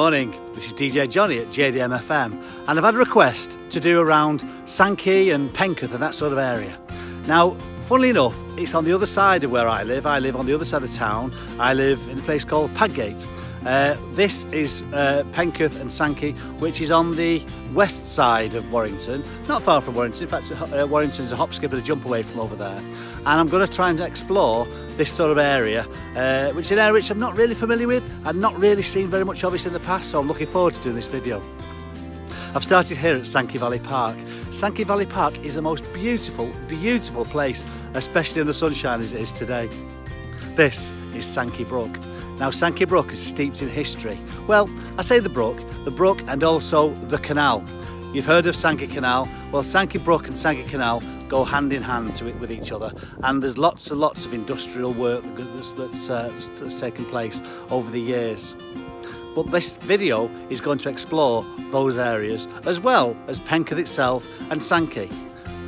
morning, this is DJJohnny at JDM FM, and I've had a request to do around Sankey and Penketh and that sort of area. Now, funnily enough, it's on the other side of where I live. I live on the other side of town. I live in a place called Padgate. This is Penketh and Sankey, which is on the west side of Warrington, not far from Warrington. In fact, Warrington is a hop, skip and a jump away from over there. And I'm going to try and explore this sort of area, which is an area which I'm not really familiar with and not really seen very much of it in the past, so I'm looking forward to doing this video. I've started here at Sankey Valley Park. Sankey Valley Park is the most beautiful, beautiful place, especially in the sunshine as it is today. This is Sankey Brook. Now, Sankey Brook is steeped in history. Well, I say the brook and also the canal. You've heard of Sankey Canal. Well, Sankey Brook and Sankey Canal go hand in hand with each other, and there's lots and lots of industrial work that's taken place over the years. But this video is going to explore those areas as well as Penketh itself and Sankey.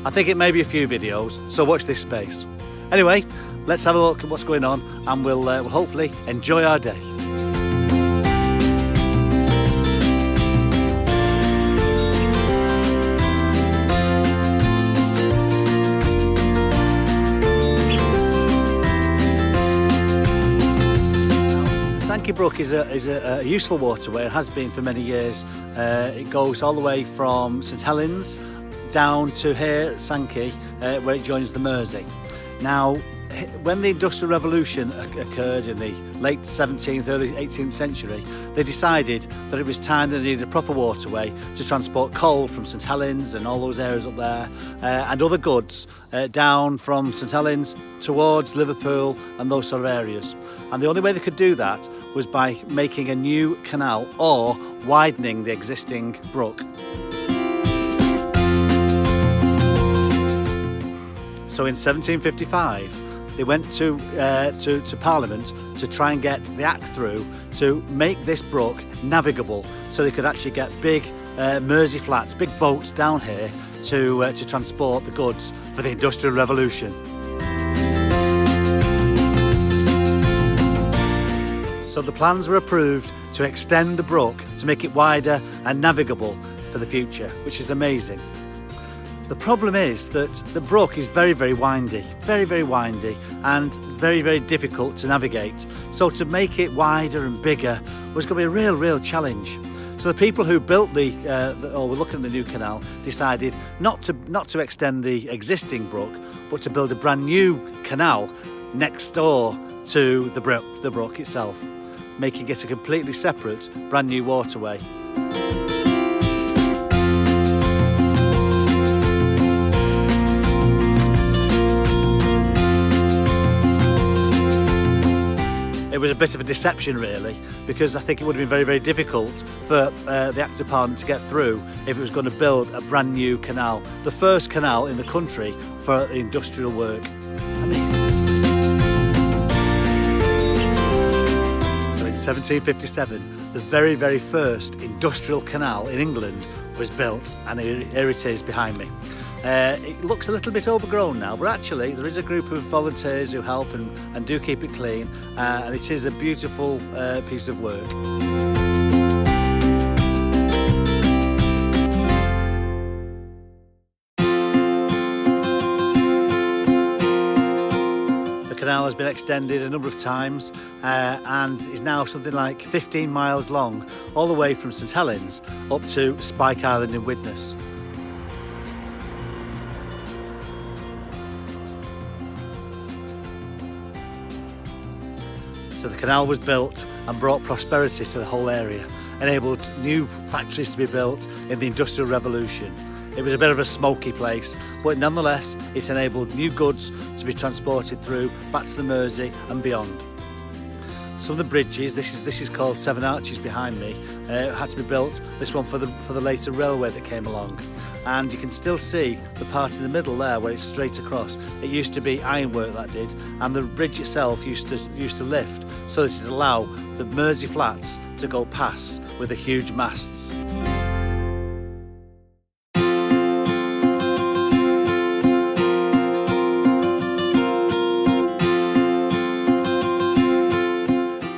I think it may be a few videos, so watch this space. Anyway, let's have a look at what's going on, and we'll hopefully enjoy our day. Sankey Brook is a useful waterway. It has been for many years. It goes all the way from St Helens down to here at Sankey, where it joins the Mersey. Now, when the Industrial Revolution occurred in the late 17th, early 18th century, they decided that it was time they needed a proper waterway to transport coal from St Helens and all those areas up there, and other goods down from St Helens towards Liverpool and those sort of areas. And the only way they could do that was by making a new canal or widening the existing brook. So in 1755, they went to Parliament to try and get the Act through to make this brook navigable, so they could actually get big Mersey flats, big boats down here to transport the goods for the Industrial Revolution. So the plans were approved to extend the brook to make it wider and navigable for the future, which is amazing. The problem is that the brook is very, very windy, and very, very difficult to navigate. So to make it wider and bigger was going to be a real challenge. So the people who built or were looking at the new canal decided not to extend the existing brook, but to build a brand new canal next door to the brook itself, making it a completely separate brand new waterway. It was a bit of a deception really, because I think it would have been very, very difficult for the Act of Parliament to get through if it was going to build a brand new canal, the first canal in the country for industrial work. Amazing. So in 1757, the very, very first industrial canal in England was built, and here it is behind me. It looks a little bit overgrown now, but actually there is a group of volunteers who help and do keep it clean, and it is a beautiful piece of work. The canal has been extended a number of times and is now something like 15 miles long, all the way from St Helens up to Spike Island in Widnes. So the canal was built and brought prosperity to the whole area, enabled new factories to be built in the Industrial Revolution. It was a bit of a smoky place, but nonetheless it enabled new goods to be transported through back to the Mersey and beyond. Some of the bridges, this is called Seven Arches behind me, had to be built, this one for the later railway that came along. And you can still see the part in the middle there where it's straight across. It used to be ironwork that did, and the bridge itself used to lift so that it would allow the Mersey flats to go past with the huge masts.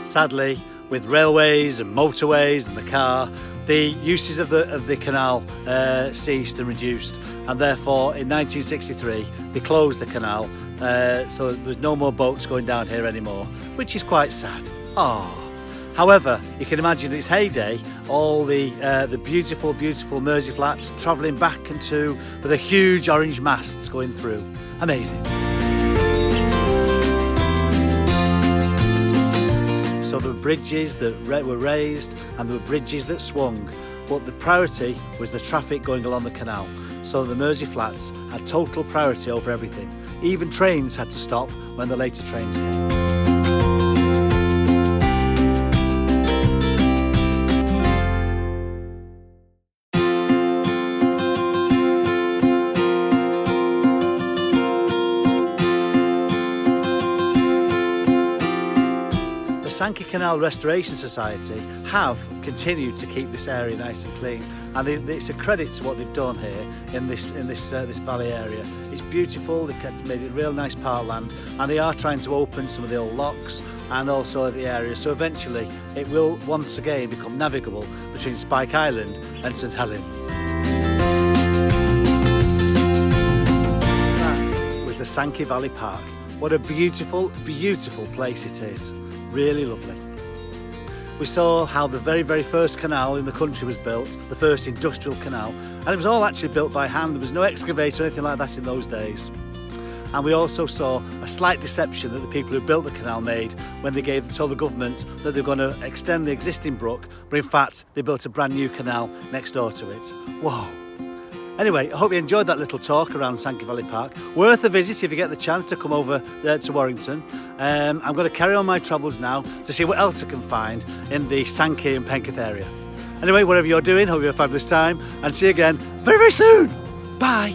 Sadly, with railways and motorways and the car, the uses of the canal ceased and reduced, and therefore in 1963 they closed the canal, so there's no more boats going down here anymore, which is quite sad. Oh. However, you can imagine its heyday, all the beautiful, beautiful Mersey flats travelling back and to with the huge orange masts going through. Amazing. So there were bridges that were raised and there were bridges that swung, but the priority was the traffic going along the canal. So the Mersey flats had total priority over everything. Even trains had to stop when the later trains came. The Sankey Canal Restoration Society have continued to keep this area nice and clean, and it's a credit to what they've done here in this valley area. It's beautiful. They've made it real nice parkland, and they are trying to open some of the old locks and also the area, so eventually it will once again become navigable between Spike Island and St Helens. That was the Sankey Valley Park. What a beautiful, beautiful place it is. Really lovely. We saw how the very, very first canal in the country was built, the first industrial canal, and it was all actually built by hand. There was no excavator or anything like that in those days. And we also saw a slight deception that the people who built the canal made when they told the government that they were going to extend the existing brook, but in fact they built a brand new canal next door to it. Whoa. Anyway, I hope you enjoyed that little talk around Sankey Valley Park. Worth a visit if you get the chance to come over to Warrington. I'm going to carry on my travels now to see what else I can find in the Sankey and Penketh area. Anyway, whatever you're doing, hope you have a fabulous time, and see you again very, very soon. Bye.